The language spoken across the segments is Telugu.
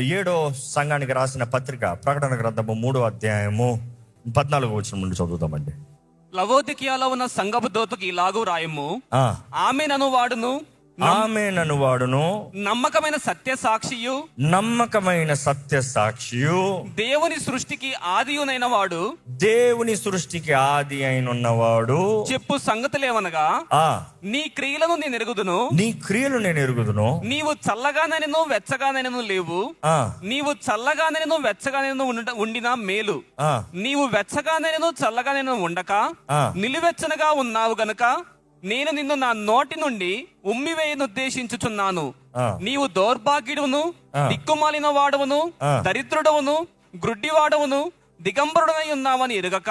ఏడో సంఘానికి రాసిన పత్రిక ప్రకటన గ్రంథము 3వ అధ్యాయము 14వ వచనం నుండి చదువుతామండి. లవోదికీయలో ఉన్న సంఘపు దూతకు ఇలాగూ రాయము, ఆమేనను వాడును నమ్మకమైన సత్య సాక్షియు దేవుని సృష్టికి ఆది అయినవాడు చెప్పు సంగతులేవనగా, నీ క్రియలను నేను ఎరుగుదును. నీవు చల్లగానైనను వెచ్చగానైనను లేవు. నీవు చల్లగానైనను వెచ్చగానైనను ఉండినా మేలు. నీవు వెచ్చగానైనను చల్లగానైనను ఉండక నిలువెచ్చనగా ఉన్నావు గనుక నేను నిన్ను నా నోటి నుండి ఉమ్మివేయనుద్దేశించుచున్నాను. నీవు దౌర్భాగ్యుడును, దిక్కుమాలిన వాడవును, దరిద్రుడవును, గ్రుడ్డివాడవును, దిగంబరుడనై ఉన్నావని ఎరుగక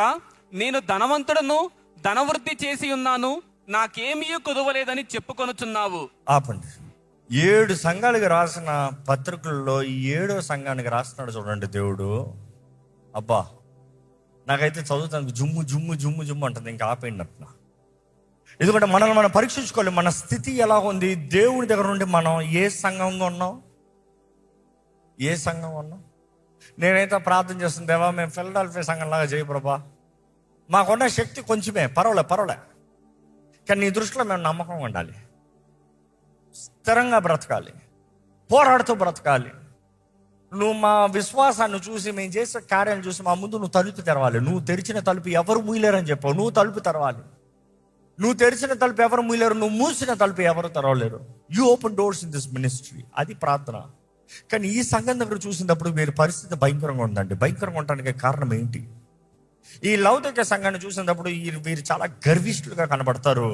నేను ధనవంతుడను, ధనవృద్ధి చేసి ఉన్నాను, నాకేమీ కుదవలేదని చెప్పుకొనుచున్నావు. ఆపండి. 7 సంఘాలకు రాసిన పత్రికల్లో 7వ సంఘానికి రాస్తున్నాడు చూడండి దేవుడు. అబ్బా, నాకైతే చదువుతానికి జుమ్ము జుమ్ము జుమ్ము జుమ్ము అంటుంది. ఇంకా ఆపేయండి అంటున్నా. ఎందుకంటే మనల్ని మనం పరీక్షించుకోవాలి. మన స్థితి ఎలా ఉంది, దేవుని దగ్గర నుండి మనం ఏ సంఘంగా ఉన్నాం. నేనైతే ప్రార్థన చేస్తుంది, దేవా మేము ఫిలడెల్ఫియా సంఘంలాగా చేయ ప్రభా, మాకున్న శక్తి కొంచెమే, పర్వాలే, కానీ నీ దృష్టిలో మేము నమ్మకంగా ఉండాలి, స్థిరంగా బ్రతకాలి, పోరాడుతూ బ్రతకాలి. నువ్వు మా విశ్వాసాన్ని చూసి, మేము చేసే కార్యాలను చూసి మా ముందు నువ్వు తలుపు తెరవాలి. నువ్వు తెరిచిన తలుపు ఎవరు మూయలేరని చెప్పావు. నువ్వు తలుపు తెరవాలి. నువ్వు తెరిచిన తలుపు ఎవరు మూయలేరు, నువ్వు మూసిన తలుపు ఎవరు తెరవలేరు. You open doors in this ministry. అది ప్రార్థన. కానీ ఈ సంఘం దగ్గర చూసినప్పుడు వీరి పరిస్థితి భయంకరంగా ఉందండి. భయంకరంగా ఉండడానికి కారణం ఏంటి? ఈ లౌకిక సంఘాన్ని చూసినప్పుడు వీరు చాలా గర్విష్ఠులుగా కనబడతారు.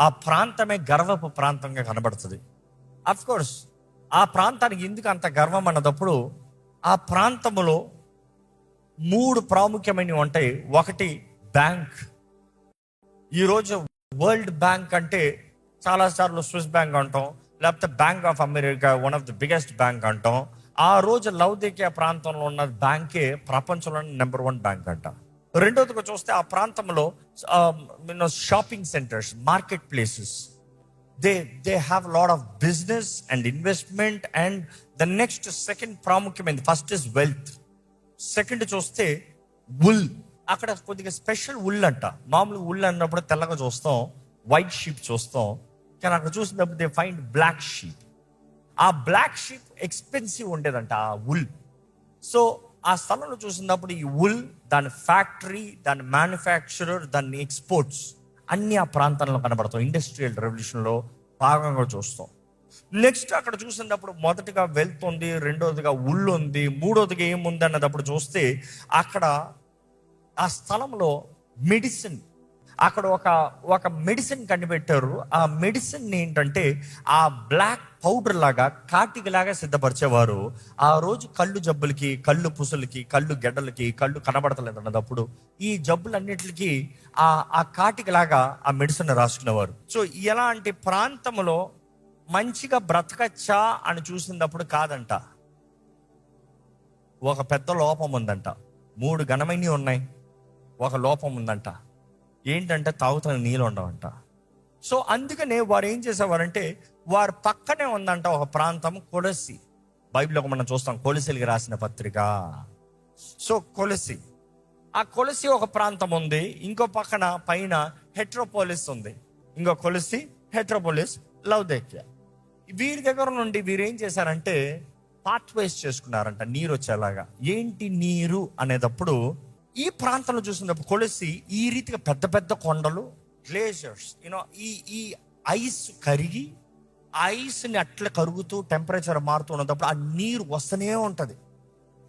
ఆ ప్రాంతమే గర్వపు ప్రాంతంగా కనబడుతుంది. అఫ్ కోర్స్ ఆ ప్రాంతానికి ఎందుకు అంత గర్వం అన్నదప్పుడు, ఆ ప్రాంతంలో 3 ప్రాముఖ్యమైనవి ఉంటాయి. ఒకటి బ్యాంక్. ఈరోజు వరల్డ్ బ్యాంక్ అంటే చాలాసార్లు స్విస్ బ్యాంక్ అంటాం, లేకపోతే bank of America, one of the biggest bank అంటాం. ఆ రోజు లౌకిక ప్రాంతంలో ఉన్న బ్యాంకే ప్రపంచంలో నెంబర్ 1 బ్యాంక్ అంట. రెండోదిగా చూస్తే ఆ ప్రాంతంలో shopping centres, market places, they have lot of business and investment. And the next second ప్రాముఖ్యమైనది, ఫస్ట్ ఇస్ వెల్త్. సెకండ్ చూస్తే వుల్. అక్కడ కొద్దిగా స్పెషల్ వుల్ అంట. మామూలు వుల్ అన్నప్పుడు తెల్లగా చూస్తాం, వైట్ షీప్ చూస్తాం, కానీ అక్కడ చూసినప్పుడు దే ఫైండ్ బ్లాక్ షీప్. ఆ బ్లాక్ షీప్ ఎక్స్పెన్సివ్ ఉండేదంట, ఆ వుల్. సో ఆ స్థలంలో చూసినప్పుడు ఈ వుల్, దాని ఫ్యాక్టరీ, దాని మ్యానుఫ్యాక్చరర్, దాని ఎక్స్పోర్ట్స్ అన్ని ఆ ప్రాంతంలో కనబడతాం. ఇండస్ట్రియల్ రెవల్యూషన్లో భాగంగా చూస్తాం. నెక్స్ట్ అక్కడ చూసినప్పుడు మొదటిగా వెల్త్ ఉంది, రెండోదిగా వుల్ ఉంది, మూడోదిగా ఏముంది అన్నదప్పుడు చూస్తే అక్కడ ఆ స్థలంలో మెడిసిన్, అక్కడ ఒక మెడిసిన్ కనిపెట్టారు. ఆ మెడిసిన్ ఏంటంటే ఆ బ్లాక్ పౌడర్ లాగా, కాటికి లాగా సిద్ధపరిచేవారు. ఆ రోజు కళ్ళు జబ్బులకి, కళ్ళు పుసులకి, కళ్ళు గెడ్డలకి, కళ్ళు కనబడతలేదు అన్నదప్పుడు ఈ జబ్బులన్నిటికీ ఆ కాటికి లాగా ఆ మెడిసిన్ రాసుకునేవారు. సో ఎలాంటి ప్రాంతంలో మంచిగా బ్రతకచ్చా అని చూసినప్పుడు కాదంట, ఒక పెద్ద లోపం ఉందంట. 3 ఘనమైనవి ఉన్నాయి, ఒక లోపం ఉందంట. ఏంటంటే తాగుతున్న నీళ్ళు ఉండవంట. సో అందుకనే వారు ఏం చేసేవారంటే, వారు పక్కనే ఉందంట ఒక ప్రాంతం, కొలసి. బైబిల్లో మనం చూస్తాం కొలసీలకి రాసిన పత్రిక. సో కొలసి, ఆ కొలసి ఒక ప్రాంతం ఉంది. ఇంకో పక్కన పైన హెట్రోపోలిస్ ఉంది. ఇంకో కొలసి, హెట్రోపోలిస్, లౌకిక. వీరి దగ్గర నుండి వీరు ఏం చేశారంటే పాత్వేస్ చేసుకున్నారంట నీరు వచ్చేలాగా. ఏంటి నీరు అనేటప్పుడు, ఈ ప్రాంతంలో చూసినప్పుడు కొలసి ఈ రీతిగా పెద్ద పెద్ద కొండలు, గ్లేషియర్స్, ఈ ఐస్ కరిగి, ఐస్ని అట్లా కరుగుతూ టెంపరేచర్ మారుతున్నప్పుడు ఆ నీరు వస్తూనే ఉంటుంది.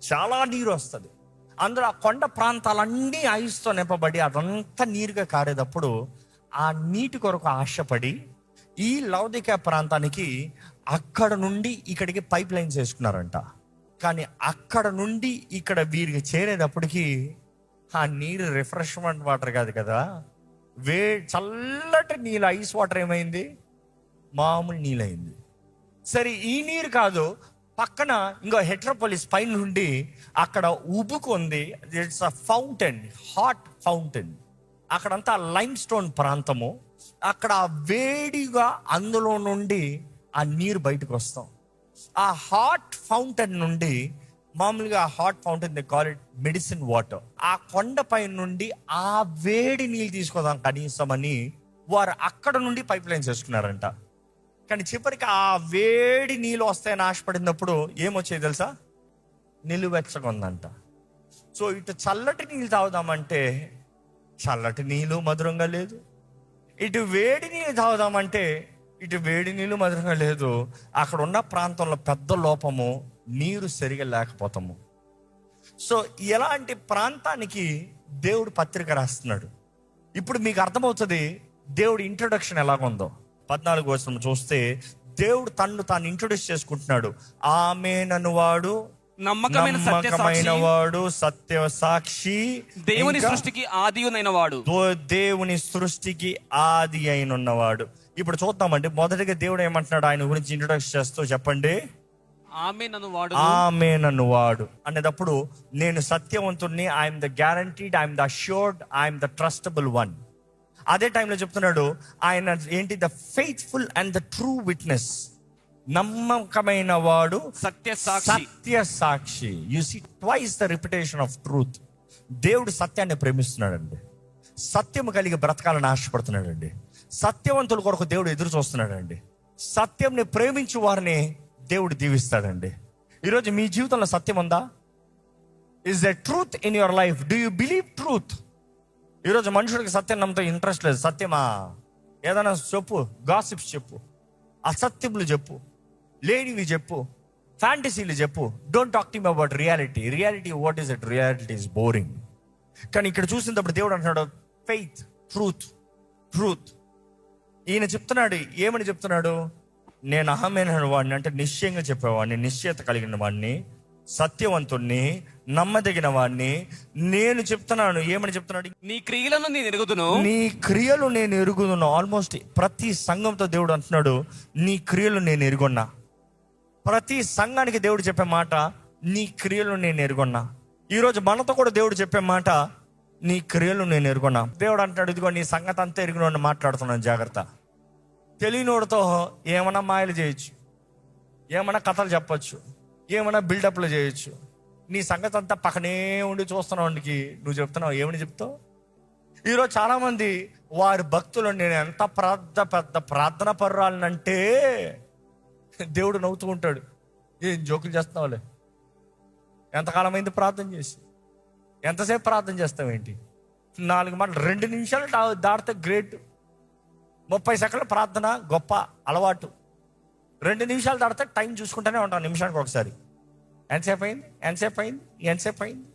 చాలా నీరు వస్తుంది. అందులో ఆ కొండ ప్రాంతాలన్నీ ఐస్తో నింపబడి అదంతా నీరుగా కారేటప్పుడు ఆ నీటి కొరకు ఆశపడి ఈ లౌకిక ప్రాంతానికి అక్కడ నుండి ఇక్కడికి పైప్ లైన్స్ వేసుకున్నారంట. కానీ అక్కడ నుండి ఇక్కడ వీరికి చేరేటప్పటికి ఆ నీరు రిఫ్రెష్మెంట్ వాటర్ కాదు కదా, చల్లటి నీళ్ళు, ఐస్ వాటర్ ఏమైంది, మామూలు నీళ్ళయింది. సరే ఈ నీరు కాదు, పక్కన ఇంకో హెట్రోపోలిస్ పైన నుండి అక్కడ ఉబుకుంది. It's a fountain, hot fountain. అక్కడంతా లైమ్ స్టోన్ ప్రాంతము. అక్కడ వేడిగా అందులో నుండి ఆ నీరు బయటకు వస్తాం. ఆ హాట్ ఫౌంటైన్ నుండి, మామూలుగా ఆ hot fountain they call it medicine water, ఆ కొండపై నుండి ఆ వేడి నీళ్ళు తీసుకోదాం కనీసం అని వారు అక్కడ నుండి పైప్ లైన్స్ వేసుకున్నారంట. కానీ చివరికి ఆ వేడి నీళ్ళు వస్తాయని ఆశపడినప్పుడు ఏమొచ్చాయి తెలుసా? నిలువెచ్చగా ఉందంట. సో ఇటు చల్లటి నీళ్ళు తాగుదామంటే చల్లటి నీళ్ళు మధురంగా లేదు, ఇటు వేడి నీళ్ళు తాగుదామంటే ఇటు వేడి నీళ్ళు మధురంగా లేదు. అక్కడ ఉన్న ప్రాంతంలో పెద్ద లోపము, నీరు సరిగా లేకపోతాము. సో ఇలాంటి ప్రాంతానికి దేవుడు పత్రిక రాస్తున్నాడు. ఇప్పుడు మీకు అర్థమవుతుంది దేవుడు ఇంట్రొడక్షన్ ఎలాగుందో. 14 వచనం చూస్తే దేవుడు తన్ను తాను ఇంట్రొడ్యూస్ చేసుకుంటున్నాడు. ఆమేనను వాడు నమ్మకమైన వాడు, సత్య సాక్షి, దేవుని సృష్టికి ఆదియునైన వాడు, దేవుని సృష్టికి ఆది అయినవాడు. ఇప్పుడు చూద్దామండి. మొదటిగా దేవుడు ఏమంటున్నాడు ఆయన గురించి ఇంట్రొడక్షన్ చేస్తూ, చెప్పండి. ఆమేనను వాడు అనేటప్పుడు నేను సత్యవంతుణ్ణి, I'm the guaranteed, I'm the assured, I'm the trustable one. అదే టైంలో చెప్తున్నాడు ఆయన ఏంటి? The faithful and the true witness, నమ్మకమైన వాడు, సత్య సాక్షి. You see twice the repetition of truth. దేవుడు సత్యాన్ని ప్రేమిస్తున్నాడండి, సత్యము కలిగి బ్రతకాలని ఆశపడుతున్నాడండి. సత్యవంతుల కొరకు దేవుడు ఎదురు చూస్తున్నాడండి. సత్యంని ప్రేమించు వారిని దేవుడు దీవిస్తాడండి. ఈరోజు మీ జీవితంలో సత్యం ఉందా? Is the truth in your life? Do you believe truth? ఈరోజు మనుషుడికి సత్యం నమ్మతో ఇంట్రెస్ట్ లేదు. సత్యమా? ఏదైనా చెప్పు, గాసిప్స్ చెప్పు, అసత్యములు చెప్పు, లేనివి చెప్పు, ఫ్యాంటసీలు చెప్పు. Don't talk to me about reality. Reality what is it? Reality is boring. కానీ ఇక్కడ చూసినప్పుడు దేవుడు అంటున్నాడు ఫెయిత్, ట్రూత్, ట్రూత్. ఈయన చెప్తున్నాడు, ఏమని చెప్తున్నాడు? నేను అహమైన వాడిని, అంటే నిశ్చయంగా చెప్పేవాడిని, నిశ్చయత కలిగిన వాడిని, సత్యవంతుణ్ణి, నమ్మదగిన వాడిని. నేను చెప్తున్నాను, ఏమని చెప్తున్నాడు? నీ క్రియలను నేను ఎరుగుదును, నీ క్రియలు నేను ఎరుగుదును. ఆల్మోస్ట్ ప్రతి సంఘంతో దేవుడు అంటున్నాడు నీ క్రియలు నేను ఎరుగున్నా. ప్రతి సంఘానికి దేవుడు చెప్పే మాట నీ క్రియలు నేను ఎరుగున్నా. ఈరోజు మనతో కూడా దేవుడు చెప్పే మాట నీ క్రియలు నేను ఎరుగున్నా. దేవుడు అంటాడు ఇదిగో నీ సంగతి అంతా ఎరుగున మాట్లాడుతున్నాను, జాగ్రత్త. తెలియనోడితో ఏమైనా మాయలు చేయొచ్చు, ఏమైనా కథలు చెప్పచ్చు, ఏమైనా బిల్డప్లు చేయొచ్చు. నీ సంగతి అంతా పక్కనే ఉండి చూస్తున్నావుకి నువ్వు చెప్తున్నావు. ఏమని చెప్తావు? ఈరోజు చాలామంది వారి భక్తులు నేను ఎంత పెద్ద ప్రార్థన పర్రాలనంటే దేవుడు నవ్వుతూ ఉంటాడు. ఏం జోకులు చేస్తున్నావులే, ఎంతకాలం అయింది ప్రార్థన చేసి, ఎంతసేపు ప్రార్థన చేస్తావేంటి? 4 మాటలు 2 నిమిషాలు దాటితే గ్రేట్. 30 సెకండ్ల ప్రార్థన గొప్ప అలవాటు. 2 నిమిషాలు దాటితే టైం చూసుకుంటూనే ఉంటాం, నిమిషానికి ఒకసారి. ఎంతసేపు అయింది, ఎంతసేపు అయింది, ఎంతసేపు అయింది?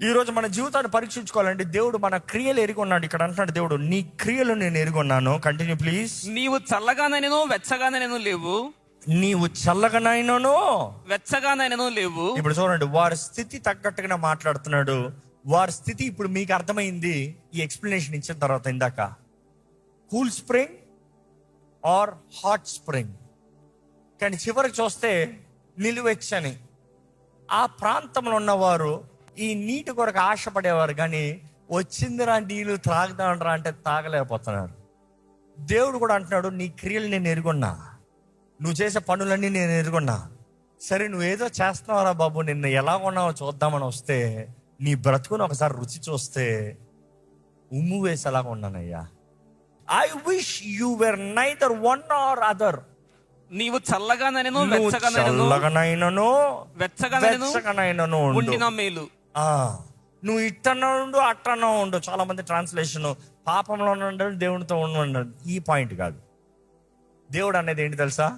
ఈరోజు మన జీవితాన్ని పరీక్షించుకోవాలంటే దేవుడు మన క్రియలు ఎరుగున్నాడు. ఇక్కడ అంటున్నాడు దేవుడు నీ క్రియలు నేను ఎరుగున్నాను. Continue please. నీవు చల్లగానైనను వెచ్చగానైనను లేవు, నీవు చల్లగానైనను వెచ్చగానైనను లేవు. ఇప్పుడు చూడండి, వారి స్థితి తగ్గట్టుగా మాట్లాడుతున్నాడు. వారి స్థితి ఇప్పుడు మీకు అర్థమైంది ఈ ఎక్స్ప్లెనేషన్ ఇచ్చిన తర్వాత. ఇందాక cool spring or hot spring, కానీ చివరికి చూస్తే నిలువెచ్చని. ఆ ప్రాంతంలో ఉన్నవారు ఈ నీటి కొరకు ఆశపడేవారు, కానీ వచ్చిందిరా నీళ్ళు త్రాగుదాండ్రా అంటే తాగలేకపోతున్నారు. దేవుడు కూడా అంటున్నాడు నీ క్రియలు నేను ఎరుగున్నా, నువ్వు చేసే పనులన్నీ నేను ఎరుగున్నా. సరే నువ్వేదో చేస్తున్నావురా బాబు, నిన్ను ఎలా ఉన్నావో చూద్దామని వస్తే నీ బ్రతుకుని ఒకసారి రుచి చూస్తే ఉమ్ము వేసేలాగా ఉన్నానయ్యా. I wish you were neither one or other. నీవు చల్లగానైనను వెచ్చగానైనను ఉండిన మేలు. నువ్వు ఇట్టనో ఉండు అట్టనో ఉండు. చాలా మంది ట్రాన్స్లేషన్ పాపంలో ఉండండి దేవునితో ఉండండి. ఈ పాయింట్ కాదు. దేవుడు అనేది ఏంటి తెలుసా?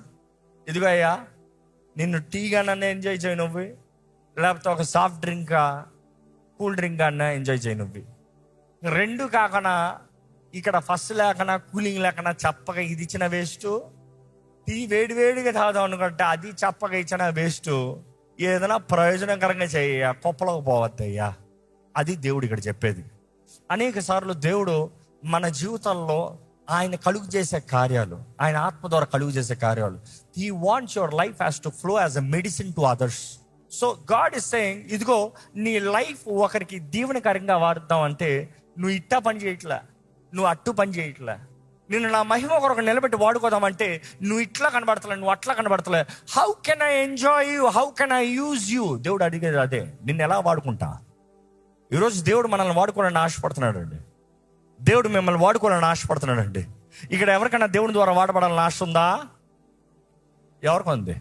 ఇదిగో అయ్యా, నిన్ను టీగానన్నా ఎంజాయ్ చేయి నువ్వు, లేకపోతే ఒక సాఫ్ట్ డ్రింక్ కూల్ డ్రింక్ అన్నా ఎంజాయ్ చేయి నువ్వు. 2 కాకుండా ఇక్కడ ఫస్ట్ లేకనా కూలింగ్ లేకనా చప్పగా ఇది ఇచ్చిన వేస్ట్, టీ వేడివేడిగా తాగుదాం అనుకుంటే అది చప్పగా ఇచ్చిన వేస్ట్. ఏదైనా ప్రయోజనకరంగా చేయ, కుప్పలోకి పోవద్దయ్యా. అది దేవుడు ఇక్కడ చెప్పేది. అనేక సార్లు దేవుడు మన జీవితంలో ఆయన కలుగు చేసే కార్యాలు, ఆయన ఆత్మ ద్వారా కలుగు చేసే కార్యాలు, he wants your life has to flow as a medicine to others. So God is saying ఇదిగో నీ లైఫ్ ఒకరికి దీవెనకరంగా వాడుతాం అంటే నువ్వు ఇట్టా పని చేయట్లే, నువ్వు అట్టు పని చేయట్లే, నిన్ను నా మహిమ కొరకు నిలబెట్టి వాడుకోదామంటే నువ్వు ఇట్లా కనబడతలే, నువ్వు అట్లా కనబడతలే. How can I enjoy you, how can I use you? దేవుడు అడిగేది అదే, నిన్ను ఎలా వాడుకుంటా. ఈరోజు దేవుడు మనల్ని వాడుకోవాలని ఆశపడుతున్నాడు అండి. దేవుడు మిమ్మల్ని వాడుకోవాలని ఆశపడుతున్నాడు అండి. ఇక్కడ ఎవరికైనా దేవుని ద్వారా వాడబడాలని ఆశ ఉందా? ఎవరికి ఉంది?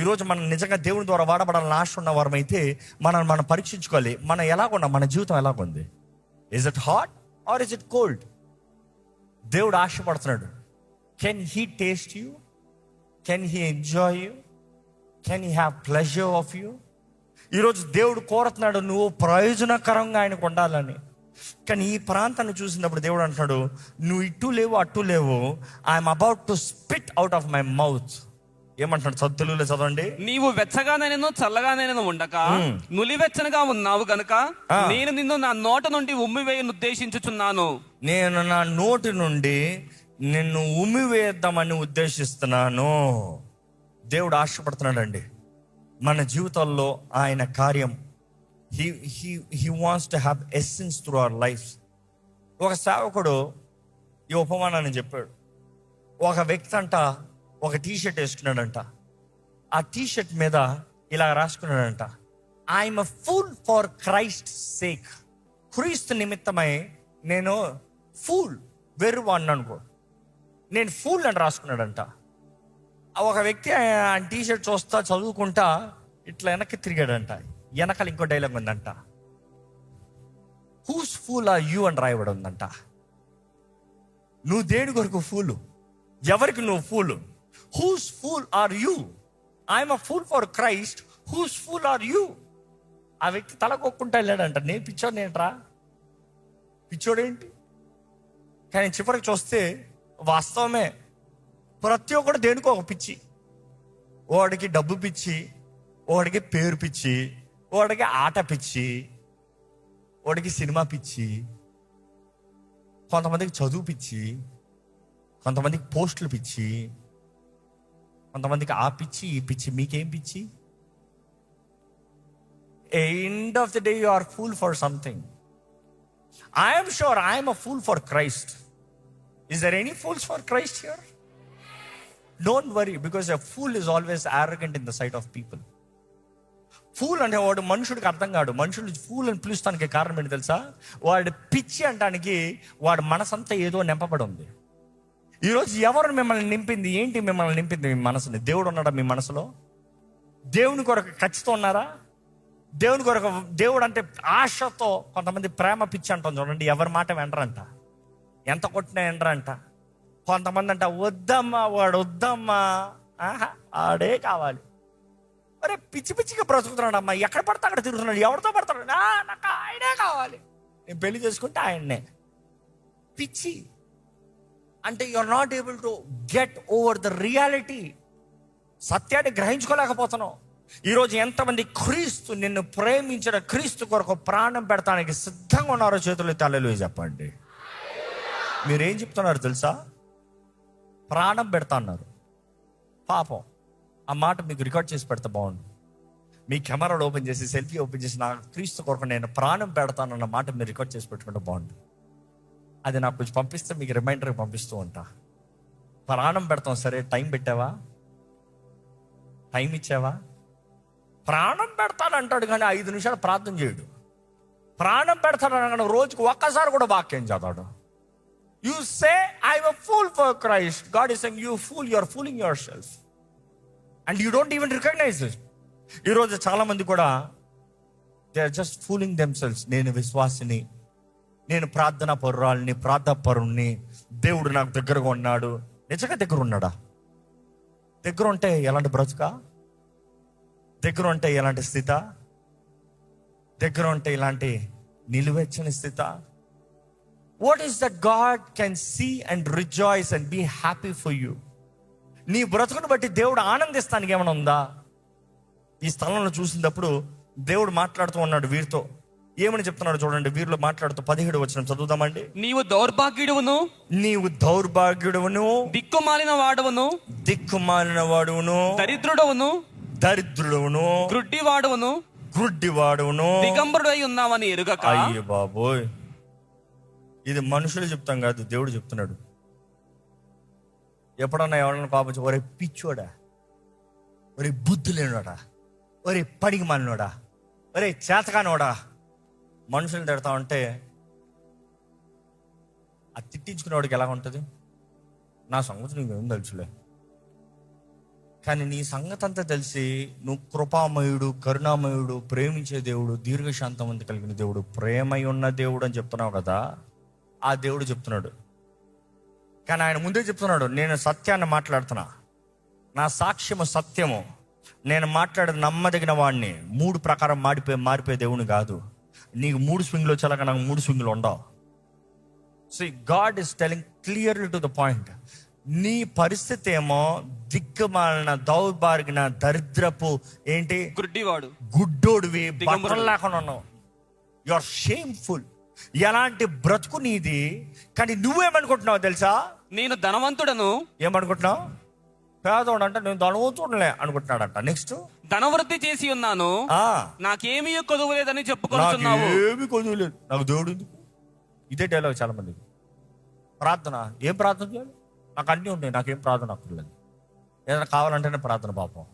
ఈరోజు మనం నిజంగా దేవుని ద్వారా వాడబడాలని ఆశ ఉన్న వారమైతే మనం పరీక్షించుకోవాలి. మనం ఎలాగున్నాం, మన జీవితం ఎలాగుంది. Is it hot or is it cold? దేవుడు ఆశపడుతున్నాడు. Can he taste you? Can he enjoy you? Can he have pleasure of you? ఈరోజు దేవుడు కోరుతున్నాడు నువ్వు ప్రయోజనకరంగా ఆయనకు ఉండాలని. కానీ ఈ ప్రాంతాన్ని చూసినప్పుడు దేవుడు అంటున్నాడు, నువ్వు ఇటు లేవు అటు లేవు, I'm about to spit out of my mouth. ఏమంటున్నాడు? తెలుగులో చదవండి. నీవు వెచ్చగానైనను చల్లగానైనను ఉండక నులివెచ్చనగా ఉన్నావు గనుక నేను నిన్ను నా నోట నుండి ఉమ్మివేయను ఉద్దేశించుచున్నాను. నేను నా నోటి నుండి నిన్ను ఉమ్మివేద్దామని ఉద్దేశిస్తున్నాను. దేవుడు ఆశపడుతున్నాడండి మన జీవితాల్లో ఆయన కార్యం. He wants to have essence through our lives. ఒక సేవకుడు ఈ ఉపమానాన్ని చెప్పాడు. ఒక వ్యక్తి అంట ఒక టీషర్ట్ వేసుకున్నాడంట. ఆ టీషర్ట్ మీద ఇలా రాసుకున్నాడంట, I'm a fool for Christ sake. క్రీస్తు నిమిత్తమై నేను ఫూల్, వెర్రివాడిని అనుకో, నేను ఫూల్ అని రాసుకున్నాడంట. ఒక వ్యక్తి ఆ టీషర్ట్ చూస్తా చదువుకుంటా ఇట్లా వెనక్కి తిరిగాడంట. వెనకాల ఇంకో డైలాగ్ ఉందంట, హూస్ ఫూల్ ఆర్ యూ అని రాయబడి ఉందంట. నువ్వు దేని కొరకు ఫూలు? ఎవరికి నువ్వు fool? Whose fool are you? I'm a fool for Christ, whose fool are you? ఆ వ్యక్తి తలకొక్కుంటా వెళ్ళాడంట. నేను పిచ్చోడు నేంట్రా, పిచ్చోడేంటి? కానీ చివరికి చూస్తే వాస్తవమే, ప్రతి ఒక్కడు దేనికో ఒక పిచ్చి. వాడికి డబ్బు పిచ్చి, వాడికి పేరు పిచ్చి, వాడికి ఆట పిచ్చి, వాడికి సినిమా పిచ్చి, కొంతమందికి చదువు పిచ్చి, కొంతమందికి పోస్టులు పిచ్చి, కొంతమందికి ఆ పిచ్చి ఈ పిచ్చి. మీకేం పిచ్చి? End of the day you are fool for something. I'm sure I'm a fool for Christ. Is there any fools for Christ here? Don't worry, because a fool is always arrogant in the sight of people. Fool అంటే వాడు మనుషుడికి అర్థం కాడు. మనుషుడు ఫూల్ అని పిలుస్తానికి కారణం ఏంటి తెలుసా? వాడు పిచ్చి అంటానికి వాడు మనసంతా ఏదో నింపబడి ఉంది. ఈరోజు ఎవరు మిమ్మల్ని నింపింది? ఏంటి మిమ్మల్ని నింపింది? మీ మనసుని. దేవుడు ఉన్నాడా మీ మనసులో? దేవుని కొరకు ఖచ్చితంగా ఉన్నారా? దేవుని కొరకు, దేవుడు అంటే ఆశతో, కొంతమంది ప్రేమ పిచ్చి అంటాం చూడండి, ఎవరి మాట వెంటరంట, ఎంత కొట్టినా ఎండరంట. కొంతమంది అంట వద్దమ్మా వాడు వద్దమ్మా, ఆడే కావాలి. అరే పిచ్చి పిచ్చిగా బ్రతుకుతున్నాడు అమ్మా, ఎక్కడ పడితే అక్కడ తిరుగుతున్నాడు, ఎవరితో పడతాడు, నాకు ఆయనే కావాలి, నేను పెళ్లి చేసుకుంటే ఆయన్నే. పిచ్చి అంటే you are not able to get over the reality. సత్యాన్ని గ్రహించుకోలేకపోతున్నావు. ఈరోజు ఎంతమంది క్రీస్తు నిన్ను ప్రేమించిన క్రీస్తు కొరకు ప్రాణం పెడతానికి సిద్ధంగా ఉన్నారో చేతులు తలలు చెప్పండి. మీరేం చెప్తున్నారు తెలుసా? ప్రాణం పెడతా అన్నారు. పాపం ఆ మాట మీకు రికార్డ్ చేసి పెడితే బాగుండు. మీ కెమెరాలు ఓపెన్ చేసి, సెల్ఫీ ఓపెన్ చేసి, నా క్రీస్తు కొరకు నేను ప్రాణం పెడతానన్న మాట మీరు రికార్డ్ చేసి పెట్టుకుంటే బాగుండు. అది నాకు కొంచెం పంపిస్తే మీకు రిమైండర్ పంపిస్తూ ఉంటా. ప్రాణం పెడతాం, సరే టైం పెట్టావా? టైం ఇచ్చావా? ప్రాణం పెడతానంటాడు కానీ 5 నిమిషాలు ప్రార్థన చేయడు. ప్రాణం పెడతాడని రోజుకు ఒక్కసారి కూడా వాక్యం చదవడు. You say, I'm a fool for Christ. God is saying, you fool, you're fooling yourself. And you don't even recognize it. ఈరోజు చాలా మంది కూడా they are just fooling themselves. నేను విశ్వాసిని, నేను ప్రార్థనా పరురాలిని, ప్రార్థపరుణ్ణి, దేవుడు నాకు దగ్గరగా ఉన్నాడు. నిజంగా దగ్గర ఉన్నాడా? దగ్గర ఉంటే ఎలాంటి బ్రతుక? దగ్గర ఉంటే ఎలాంటి స్థిత? దగ్గర ఉంటే ఇలాంటి నిలువెచ్చని స్థిత? What is that God can see and rejoice and be happy for you? నీ బ్రతుకును బట్టి దేవుడు ఆనందిస్తానికి ఏమైనా ఉందా? ఈ స్థలంలో చూసినప్పుడు దేవుడు మాట్లాడుతూ ఉన్నాడు వీరితో. ఏమని చెప్తున్నాడు చూడండి. వీరిలో మాట్లాడుతూ 17 వచనం చదువుదామండి. నీవు దౌర్భాగ్యుడువును, నీవు దౌర్భాగ్యుడువును, దిక్కుమాలిన వాడువును, దిక్కుమాలిన వాడువును, దరిద్రుడవును, దరిద్రుడువును, గ్రుడ్డివాడువును, గ్రుడ్డివాడువును, దిగంబరుడై ఉన్నావని ఎరుగక. అయ్యో బాబోయ్, ఇది మనుషులు చెప్తాం కాదు, దేవుడు చెప్తున్నాడు. ఎప్పుడన్నా ఎవరన్నా పాపం ఒరే పిచ్చోడా, ఒరే బుద్ధి లేనోడా, ఒరే పడికి మాలినోడా, ఒరే చేతకానోడా మనుషులు తిడతా ఉంటే ఆ తిట్టించుకునేవాడికి ఎలా ఉంటుంది? నా సంగతి నీకేం తెలుసులే. కానీ నీ సంగతి అంతా తెలిసి నువ్వు కృపామయుడు, కరుణామయుడు, ప్రేమించే దేవుడు, దీర్ఘశాంతమంతి కలిగిన దేవుడు, ప్రేమై ఉన్న దేవుడు అని చెప్తున్నావు కదా, ఆ దేవుడు చెప్తున్నాడు. కానీ ఆయన ముందే చెప్తున్నాడు, నేను సత్యాన్ని మాట్లాడుతున్నా, నా సాక్ష్యము సత్యము, నేను మాట్లాడే నమ్మదగిన వాడిని. 3 ప్రకారం మారిపోయే దేవుని కాదు. నీకు 3 స్వింగ్లు వచ్చేలాగా నాకు 3 స్వింగ్లు ఉండవు. So God is telling clearly to the point. నీ పరిస్థితి ఏమో దిక్కుమాలిన, దౌర్భాగ్యన, దరిద్రపు, ఏంటి గుడ్డివాడు, గుడ్డోడివి, బట్టలు లేకుండా ఉన్నావు. You are shameful. ఎలాంటి బ్రతుకు నీది. కానీ నువ్వేమనుకుంటున్నావు తెలుసా? నేను ధనవంతుడను. ఏమనుకుంటున్నావు? పేదోడు అంటే నేను ధనవంతుడులే అనుకుంటున్నాడంట. నెక్స్ట్, ధనవృద్ధి చేసి ఉన్నాను, నాకేమీ కొదువు లేదని చెప్పుకుంటున్నావు. ఏమి కొదువు లేదు, నాకు దేవుడు ఎందుకు? ఇదే డైలాగ్ చాలా మంది. ప్రార్థన, ఏం ప్రార్థన చేయాలి? నాకు అన్నీ ఉంటాయి, నాకేం ప్రార్థన అక్కర్లేదు. ఏదైనా కావాలంటేనే ప్రార్థన. పాపం,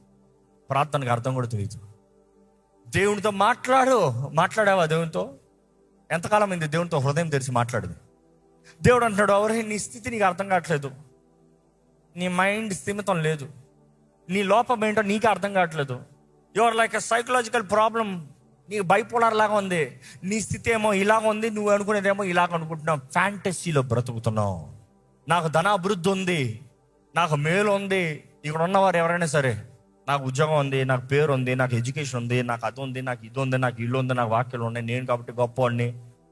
ప్రార్థనకి అర్థం కూడా తెలియదు. దేవునితో మాట్లాడావా? దేవునితో ఎంతకాలం అయింది దేవునితో హృదయం తెరిచి మాట్లాడదు? దేవుడు అంటున్నాడు, ఎవరే నీ స్థితి నీకు అర్థం కావట్లేదు, నీ మైండ్ స్థిమితం లేదు, నీ లోపం ఏంటో నీకు అర్థం కావట్లేదు. Your like a psychological problem. నీకు బైపోలార్ లాగా ఉంది. నీ స్థితి ఏమో ఇలాగ ఉంది, నువ్వు అనుకునేదేమో ఇలాగ అనుకుంటున్నావు. ఫ్యాంటసీలో బ్రతుకుతున్నావు. నాకు ధనాభివృద్ధి ఉంది, నాకు మేలు ఉంది. ఇక్కడ ఉన్నవారు ఎవరైనా సరే, నాకు ఉద్యోగం ఉంది, నాకు పేరు ఉంది, నాకు ఎడ్యుకేషన్ ఉంది, నాకు అది ఉంది, నాకు ఇది ఉంది, నాకు ఇల్లు ఉంది, నాకు వాక్యాలు ఉన్నాయి, నేను కాబట్టి గొప్పవాడిని.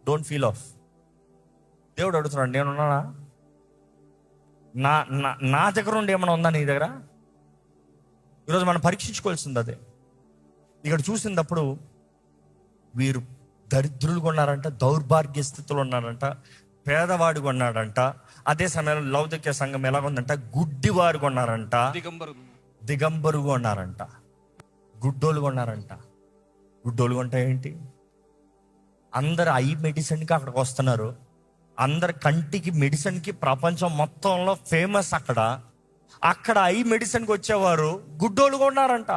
Don't feel of. దేవుడు అడుగుతున్నాడు, నేనున్నానా? నా దగ్గర ఉండి ఏమైనా ఉందా నీ దగ్గర? ఈరోజు మనం పరీక్షించుకోవాల్సింది అదే. ఇక్కడ చూసినప్పుడు వీరు దరిద్రులుగా ఉన్నారంట, దౌర్భాగ్య స్థితిలో ఉన్నారంట, పేదవాడిగా ఉన్నాడంట. అదే సమయంలో లౌకిక సంఘం ఎలా ఉందంట? గుడ్డివారుగా ఉన్నారంట, దిగంబరుగా ఉన్నారంట, గుడ్డోలుగా ఉన్నారంట. గుడ్డోలుగా అంటే ఏంటి? అందరు ఐ మెడిసిన్కి అక్కడికి వస్తున్నారు. అందరు కంటికి మెడిసిన్కి ప్రపంచం మొత్తంలో ఫేమస్. అక్కడ ఐ మెడిసిన్కి వచ్చేవారు గుడ్డోలుగా ఉన్నారంట.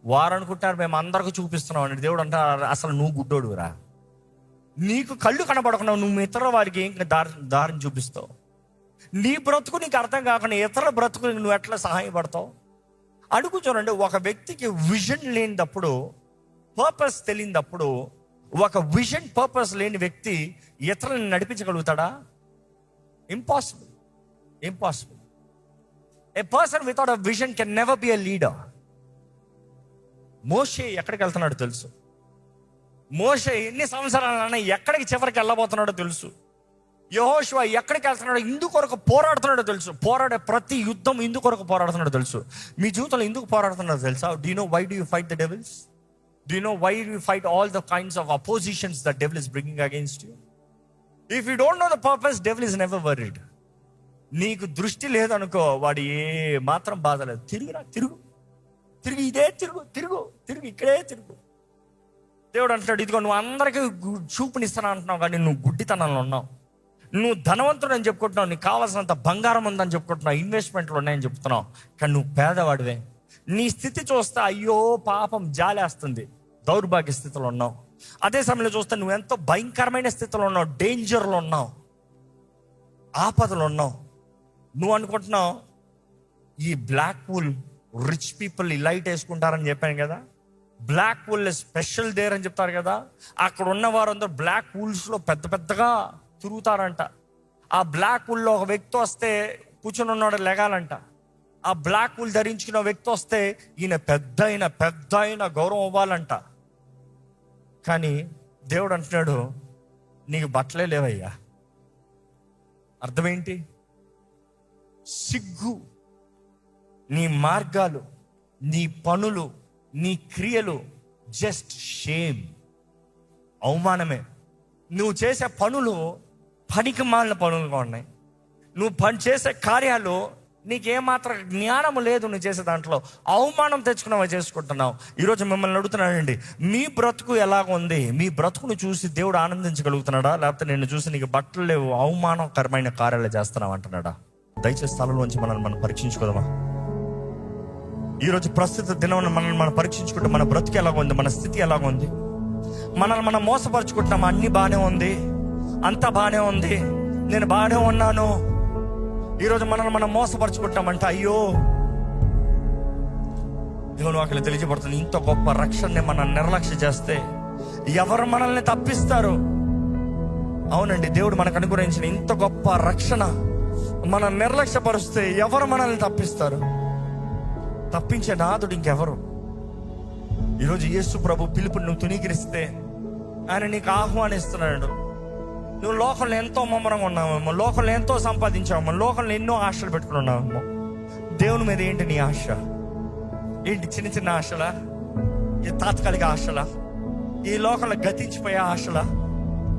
వారు అనుకుంటారు మేము అందరికి చూపిస్తున్నాం అని. దేవుడు అంటారు, అసలు నువ్వు గుడ్డోడురా. నీకు కళ్ళు కనబడకుండా నువ్వు ఇతర వారికి ఏం దారిని చూపిస్తావు? నీ బ్రతుకు నీకు అర్థం కాకుండా ఇతర బ్రతుకు నువ్వు ఎట్లా సహాయపడతావు? అడుగు చూడండి, ఒక వ్యక్తికి విజన్ లేనిదప్పుడు, పర్పస్ తెలియనప్పుడు, ఒక విజన్ పర్పస్ లేని వ్యక్తి ఇతరులను నడిపించగలుగుతాడా? Impossible. A person without a vision can never be a leader. మోషే ఎక్కడికి వెళ్తున్నాడో తెలుసు. మోషే ఎన్ని సంవత్సరాలన్నా ఎక్కడికి చివరికి వెళ్ళబోతున్నాడో తెలుసు. యెహోషువ ఎక్కడికి వెళ్తున్నాడో, ఇందుకొరకు పోరాడుతున్నాడో తెలుసు. పోరాడే ప్రతి యుద్ధం ఇందుకొరకు పోరాడుతున్నాడో తెలుసు. మీ జీవితంలో ఎందుకు పోరాడుతున్నాడో తెలుసా? Do you know why do you fight the devils? Do you know why you fight all the kinds of oppositions the devil is bringing against you? If you don't know the purpose, devil is never worried. నీకు దృష్టి లేదనుకో, వాడు ఏ మాత్రం బాధ లేదు. తిరుగు ఇదే తిరుగు ఇక్కడే తిరుగు. దేవుడు అంటున్నాడు, ఇదిగో నువ్వు అందరికీ చూపునిస్తాను అంటున్నావు, కానీ నువ్వు గుడ్డితనంలో ఉన్నావు. నువ్వు ధనవంతుడు అని చెప్పుకుంటున్నావు, నీకు కావాల్సినంత బంగారం ఉందని చెప్పుకుంటున్నావు, ఇన్వెస్ట్మెంట్లు ఉన్నాయని చెప్తున్నావు, కానీ నువ్వు పేదవాడివే. నీ స్థితి చూస్తే అయ్యో పాపం జాలేస్తుంది. దౌర్భాగ్య స్థితిలో ఉన్నావు. అదే సమయంలో చూస్తే నువ్వు ఎంతో భయంకరమైన స్థితిలో ఉన్నావు, డేంజర్లో ఉన్నావు, ఆపదలో ఉన్నావు. నువ్వు అనుకుంటున్నావు ఈ బ్లాక్ వూల్ రిచ్ పీపుల్ ఈ లైట్ వేసుకుంటారని చెప్పాను కదా, బ్లాక్ వూల్ స్పెషల్ దేర్ అని చెప్తారు కదా. అక్కడ ఉన్న వారందరూ బ్లాక్ వూల్స్లో పెద్దగా తిరుగుతారంట. ఆ బ్లాక్ వూల్లో ఒక వ్యక్తి వస్తే కూర్చొని ఉన్నాడు లెగాలంట. ఆ బ్లాక్ వూల్ ధరించుకున్న వ్యక్తి వస్తే ఈయన పెద్ద అయిన గౌరవం ఇవ్వాలంట. కానీ దేవుడు అంటున్నాడు, నీకు బట్టలే లేవయ్యా. అర్థమేంటి? సిగ్గు. నీ మార్గాలు, నీ పనులు, నీ క్రియలు జస్ట్ షేమ్, అవమానమే. నువ్వు చేసే పనులు పనికి మాలిన పనులుగా ఉన్నాయి. నువ్వు చేసే కార్యాలు నీకేమాత్రం జ్ఞానం లేదు నువ్వు చేసే దాంట్లో. అవమానం తెచ్చుకున్నావా చేసుకుంటున్నావు. ఈరోజు మిమ్మల్ని అడుగుతున్నానండి, మీ బ్రతుకు ఎలాగుంది? మీ బ్రతుకును చూసి దేవుడు ఆనందించగలుగుతున్నాడా, లేకపోతే నిన్ను చూసి నీకు బట్టలు లేవు అవమానకరమైన కార్యాలు చేస్తున్నావు అంటున్నాడా? దయచేసి స్థలంలోంచి మనల్ని మనం పరీక్షించుకోదామా? ఈరోజు ప్రస్తుత దినం మనల్ని మనం పరీక్షించుకుంటే మన బ్రతుకు ఎలాగుంది, మన స్థితి ఎలాగుంది? మనల్ని మనం మోసపరుచుకుంటున్నాం. అన్నీ బాగానే ఉంది, అంతా బాగానే ఉంది, నేను బాగానే ఉన్నాను. ఈరోజు మనల్ని మనం మోసపరుచుకుంటామంటే అయ్యో, దేవుని వాక్యం తెలియజేయబడుతుంది, ఇంత గొప్ప రక్షణని మనం నిర్లక్ష్య చేస్తే ఎవరు మనల్ని తప్పిస్తారు? అవునండి, దేవుడు మనకు అనుగ్రహించిన ఇంత గొప్ప రక్షణ మనం నిర్లక్ష్యపరుస్తే ఎవరు మనల్ని తప్పిస్తారు? తప్పించే నాదుడు ఇంకెవరు? ఈరోజు యేసు ప్రభు పిలుపుని నువ్వు తునీకరిస్తే ఆయన నీకు ఆహ్వానిస్తున్నాడు. నువ్వు లోకంలో ఎంతో మమ్మరంగా ఉన్నావేమో, లోకంలో ఎంతో సంపాదించావేమో, లోకంలో ఎన్నో ఆశలు పెట్టుకుని ఉన్నావేమో. దేవుని మీద ఏంటి నీ ఆశ? ఏంటి చిన్న చిన్న ఆశలా? ఈ తాత్కాలిక ఆశలా? ఈ లోకంలో గతించిపోయే ఆశలా?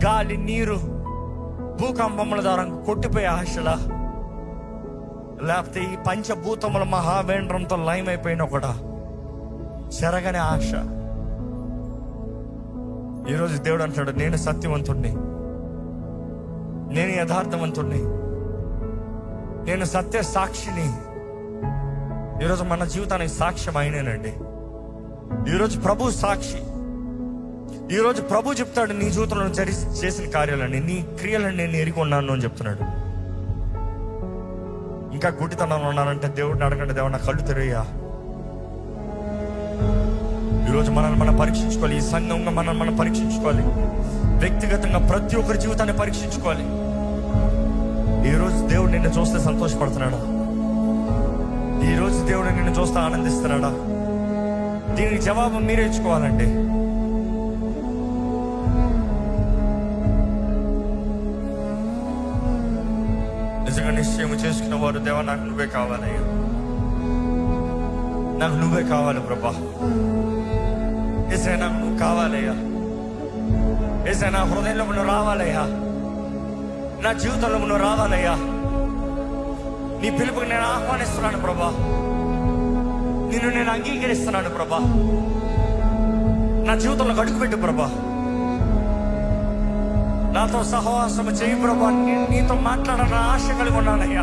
గాలి, నీరు, భూకంపముల ద్వారా కొట్టిపోయే ఆశలా? లేకపోతే ఈ పంచభూతముల మహావేంద్రంతో లయమైపోయిన కూడా చెరగని ఆశ? ఈరోజు దేవుడు అంటాడు, నేను సత్యవంతుణ్ణి, నేను యథార్థవంతుణ్ణి, నేను సత్య సాక్షిని. ఈరోజు మన జీవితానికి సాక్ష్యం అయినేనండి. ఈరోజు ప్రభు సాక్షి. ఈరోజు ప్రభు చెప్తాడు, నీ జీవితంలో చేసిన కార్యాలని, నీ క్రియలను నేను ఎరిగి ఉన్నాను అని చెప్తున్నాడు. ఇంకా గుడ్డితనంలో ఉన్నానంటే దేవుడిని అడగండి, దేవుడు నా కళ్ళు తెరయ్యా. ఈరోజు మనల్ని మనం పరీక్షించుకోవాలి. ఈ సంఘంగా మనల్ని మనం పరీక్షించుకోవాలి. వ్యక్తిగతంగా ప్రతి ఒక్కరి జీవితాన్ని పరీక్షించుకోవాలి. ఈరోజు దేవుడు నిన్ను చూస్తే సంతోషపడుతున్నాడా? ఈరోజు దేవుడు నిన్ను చూస్తే ఆనందిస్తున్నాడా? దీనికి జవాబు మీరే ఇచ్చుకోవాలండి. నిజంగా నిశ్చయం చేసుకున్న వారు, దేవా నాకు నువ్వే కావాలయ్యా, నాకు నువ్వే కావాలి ప్రభా, ఏసయ్యా నాకు నువ్వు కావాలయ్యా, ఏసయ్యా నా హృదయంలో నువ్వు రావాలయ్యా, నా జీవితంలో నువ్వు రావాలయ్యా. నీ పిలుపుకి నేను ఆహ్వానిస్తున్నాను ప్రభా, నిన్ను నేను అంగీకరిస్తున్నాను ప్రభా, నా జీవితంలో అడుగుపెట్టు ప్రభా, నాతో సహవాసం చేయి ప్రభా. నీతో మాట్లాడాలని ఆశ కలిగి ఉన్నానయ్యా.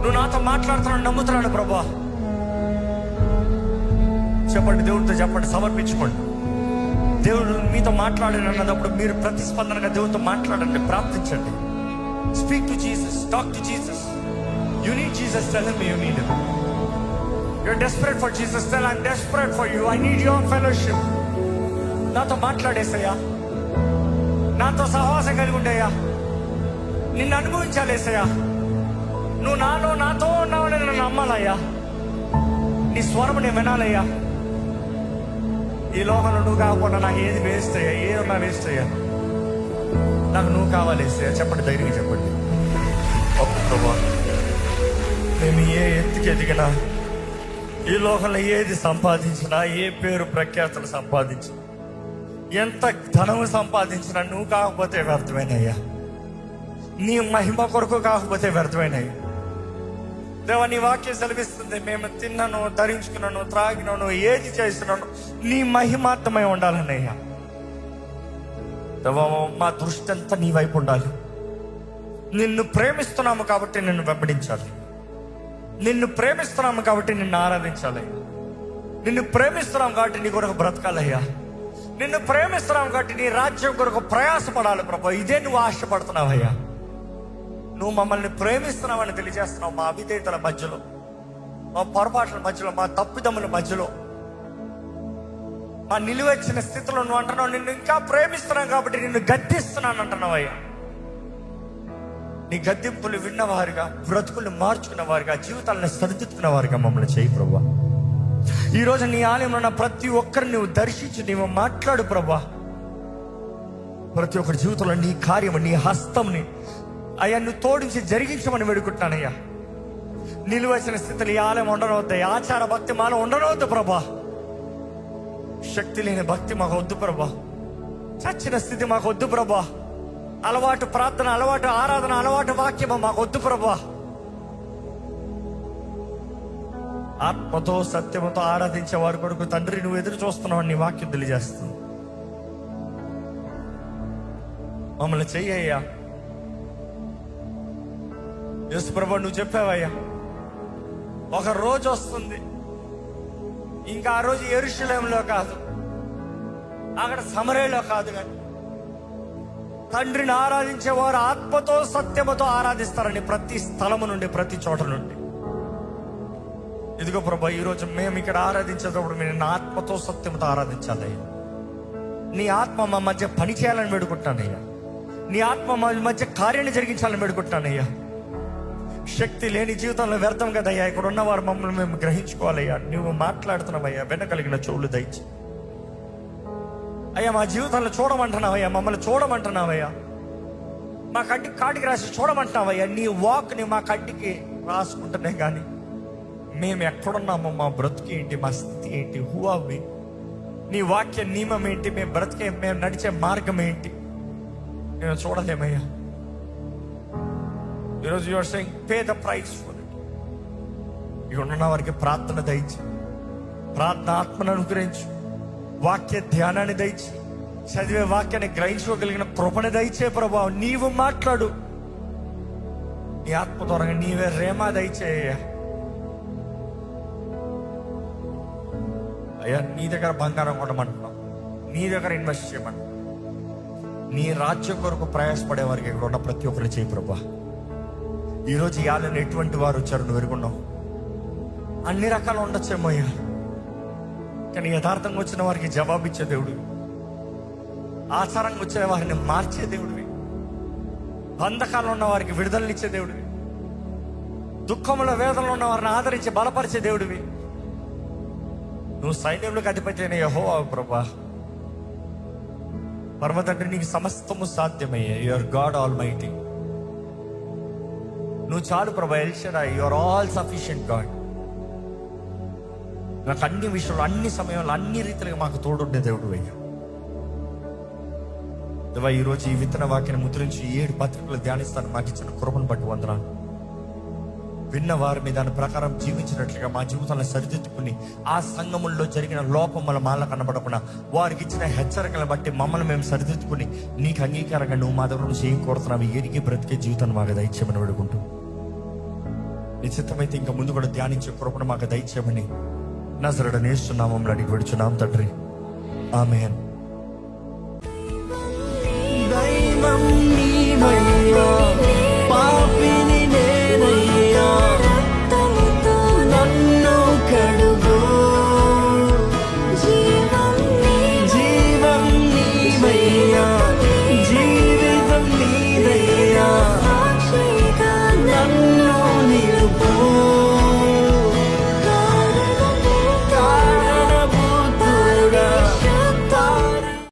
నువ్వు నాతో మాట్లాడుతున్నాను, నమ్ముతున్నాను ప్రభా. చెప్పండి, దేవుడితో చెప్పండి, సమర్పించుకోండి. దేవుడు మీతో మాట్లాడాను అన్నప్పుడు మీరు ప్రతిస్పందనగా దేవుడితో మాట్లాడండి, ప్రార్థించండి. Speak to Jesus, talk to Jesus. You need Jesus, tell him you need him. You are desperate for Jesus, tell I am desperate for you, I need your fellowship. నాతో మాట్లాడేసయ్యా, నాతో సహవాసం కలిగి ఉండేయ్యా, నిన్ను అనుభవించాలేసయ్యా. నువ్వు నాతో ఉన్నావని నన్ను నమ్మాలయ్యా, నీ స్వరం నేను వినాలయ్యా. ఈ లోకంలో నువ్వు కాకుండా నాకు ఏది వేస్ట్ అయ్యా, ఏదన్నా వేస్ట్ అయ్యా, నాకు నువ్వు కావాలేసయ్యా. చెప్పండి, ధైర్యంగా చెప్పండి. అప్పుడు ప్రభా, మేము ఏ ఎత్తుకి ఎదిగినా, ఈ లోకంలో ఏది సంపాదించినా, ఏ పేరు ప్రఖ్యాతులు సంపాదించినా, ఎంత ధనము సంపాదించినా నువ్వు కాకపోతే వ్యర్థమైనయ్యా. నీ మహిమ కొరకు కాకపోతే వ్యర్థమైనయ్యా. దేవా, నీ వాక్యం సెలవిస్తుంది, మేము తిన్నాను, ధరించుకున్నాను, త్రాగినాను, ఏది చేస్తున్నాను నీ మహిమార్థమై ఉండాలన్నయ్యా. దేవా, మా దృష్టి అంతా నీ వైపు ఉండాలి. నిన్ను ప్రేమిస్తున్నాము కాబట్టి నిన్ను వెంబడించాలి. నిన్ను ప్రేమిస్తున్నాము కాబట్టి నిన్ను ఆరాధించాలి. నిన్ను ప్రేమిస్తున్నాం కాబట్టి నీ కొరకు బ్రతకాలయ్యా. నిన్ను ప్రేమిస్తున్నాం కాబట్టి నీ రాజ్యం కొరకు ప్రయాసపడాలి ప్రభా. ఇదే నువ్వు ఆశపడుతున్నావయ్యా. నువ్వు మమ్మల్ని ప్రేమిస్తున్నావని తెలియజేస్తున్నావు. మా అవిధేయతల మధ్యలో, మా పొరపాట్ల మధ్యలో, మా తప్పిదముల మధ్యలో, మా నిలువెచ్చిన స్థితిలో నువ్వు అంటున్నావు, నిన్ను ఇంకా ప్రేమిస్తున్నావు కాబట్టి నిన్ను గద్దిస్తున్నాను అంటున్నావయ్యా. నీ గద్దింపులు విన్నవారుగా, బ్రతుకులు మార్చుకున్న వారుగా, జీవితాలను సరిదిద్దుకున్న వారుగా మమ్మల్ని చేయి ప్రభా. ఈరోజు నీ ఆలయంలో ఉన్న ప్రతి ఒక్కరిని నువ్వు దర్శించి నీవు మాట్లాడు ప్రభా. ప్రతి ఒక్కరి జీవితంలో నీ కార్యము, నీ హస్తంని అయ్యా నువ్వు తోడించి జరిగించమని వేడుకుంటున్నానయ్యా. నిలువసిన స్థితిలో ఈ ఆలయం ఉండనవద్దు, ఆచార భక్తి మాలో ఉండనవద్దు ప్రభా. శక్తి లేని భక్తి మాకు వద్దు ప్రభా. చచ్చిన స్థితి మాకు వద్దు ప్రభా. అలవాటు ప్రార్థన, అలవాటు ఆరాధన, అలవాటు వాక్యము మాకు వద్దు ప్రభా. ఆత్మతో సత్యముతో ఆరాధించే వారి కొరకు తండ్రి నువ్వు ఎదురు చూస్తున్నావు నీ వాక్యం తెలియజేస్తుంది. మమ్మల్ని చెయ్యయ్యా. యేసు ప్రభువా నువ్వు చెప్పావయ్యా, ఒక రోజు వస్తుంది, ఇంకా ఆ రోజు యెరూషలేములో కాదు, అక్కడ సమరయలో కాదు, కానీ తండ్రిని ఆరాధించేవారు ఆత్మతో సత్యముతో ఆరాధిస్తారని ప్రతి స్థలము నుండి, ప్రతి చోట నుండి. ఇదిగో ప్రభా, ఈరోజు మేము ఇక్కడ ఆరాధించేటప్పుడు మీరు నా ఆత్మతో సత్యముతో ఆరాధించాలయ్యా. నీ ఆత్మ మా మధ్య పని చేయాలని వేడుకుంటానయ్యా. నీ ఆత్మ మా మధ్య కార్యాన్ని జరిగించాలని వేడుకుంటానయ్యా. శక్తి లేని జీవితంలో వ్యర్థం కదయ్యా. ఇక్కడ ఉన్నవారు మమ్మల్ని మేము గ్రహించుకోవాలయ్యా. నువ్వు మాట్లాడుతున్నావయ్యా, వెనకలిగిన చెవులు దయచి అయ్యా. మా జీవితంలో చూడమంటున్నావయ్యా, మమ్మల్ని చూడమంటున్నావయ్యా. మా కంటికి కాటికి రాసి చూడమంటున్నావయ్యా. నీ వాక్ని మా కంటికి రాసుకుంటున్నాయి, కానీ మేము ఎక్కడున్నామో, మా బ్రతుకు ఏంటి, మా స్థితి ఏంటి, హూ ఆర్ వి, నీ వాక్య నియమం ఏంటి, మేము నడిచే మార్గం ఏంటి, మేము చూడలేమయ్యా. ఈరోజు your saying pay the price for it. ఇక్కడ ఉన్న వారికి ప్రార్థన దయచి, ప్రార్థన ఆత్మను అనుగ్రహించు, వాక్య ధ్యానాన్ని దయచి, చదివే వాక్యాన్ని గ్రహించుకోగలిగిన కృపణ దయచే ప్రభావం. నీవు మాట్లాడు, నీ ఆత్మ ద్వారా నీవే రేమా దయచేయ్యా. అయ్యా, నీ దగ్గర బంగారం కొనమంటున్నాం, నీ దగ్గర ఇన్వెస్ట్ చేయమంటున్నాం. నీ రాజ్యం కొరకు ప్రయాసపడే వారికి ఇక్కడ ఉన్న ప్రతి ఒక్కరు చేయి ప్రభా. ఈరోజు ఇవాళని ఎటువంటి వారు వచ్చారు నువ్వు ఎరుగున్నావు. అన్ని రకాలు ఉండొచ్చేమో అయ్యా, కానీ యథార్థంగా వచ్చిన వారికి జవాబిచ్చే దేవుడివి, ఆచారంగా వచ్చిన వారిని మార్చే దేవుడివి, బంధకాలు ఉన్న వారికి విడుదలనిచ్చే దేవుడివి, దుఃఖంలో వేదనలో ఉన్న వారిని ఆదరించి బలపరిచే దేవుడివి. నువ్వు సైన్యంలోకి అధిపతి అయిన యెహోవా ప్రభా. పరమ తండ్రి, నీకు సమస్తము సాధ్యమయ్యా. Your God almighty. నువ్వు చాలు ప్రభా. El Shaddai, your all sufficient God. నాకు అన్ని విషయంలో, అన్ని సమయంలో, అన్ని రీతిలుగా మాకు తోడుండే దేవుడు అయ్యా. దేవా, ఈరోజు ఈ విత్తన వాక్యాన్ని ముద్రించి 7 పత్రికలు ధ్యానిస్తాను. మాకు ఇచ్చిన కృపను బట్టి వందనాలు. విన్న వారు మీ దాని ప్రకారం జీవించినట్లుగా మా జీవితాలను సరిదిద్దుకుని, ఆ సంఘముల్లో జరిగిన లోపముల మాల కనబడకుండా వారికి ఇచ్చిన హెచ్చరికలను బట్టి మమ్మల్ని మేము సరిదిద్దుకుని నీకు అంగీకారంగా నువ్వు మా దగ్గర నుంచి ఏం కోరుతున్నావు, ఎరిగి బ్రతికే జీవితాన్ని మాకు దయచేయమని వేడుకుంటూ, నిశ్చితమైతే ఇంకా ముందు కూడా ధ్యానించే కృపను మాకు దయచేయమని నజరేయుడైన యేసు నామములో అడిగి వేడుచున్నాం తండ్రి, ఆమేన్. దైవం నీవయ్యా.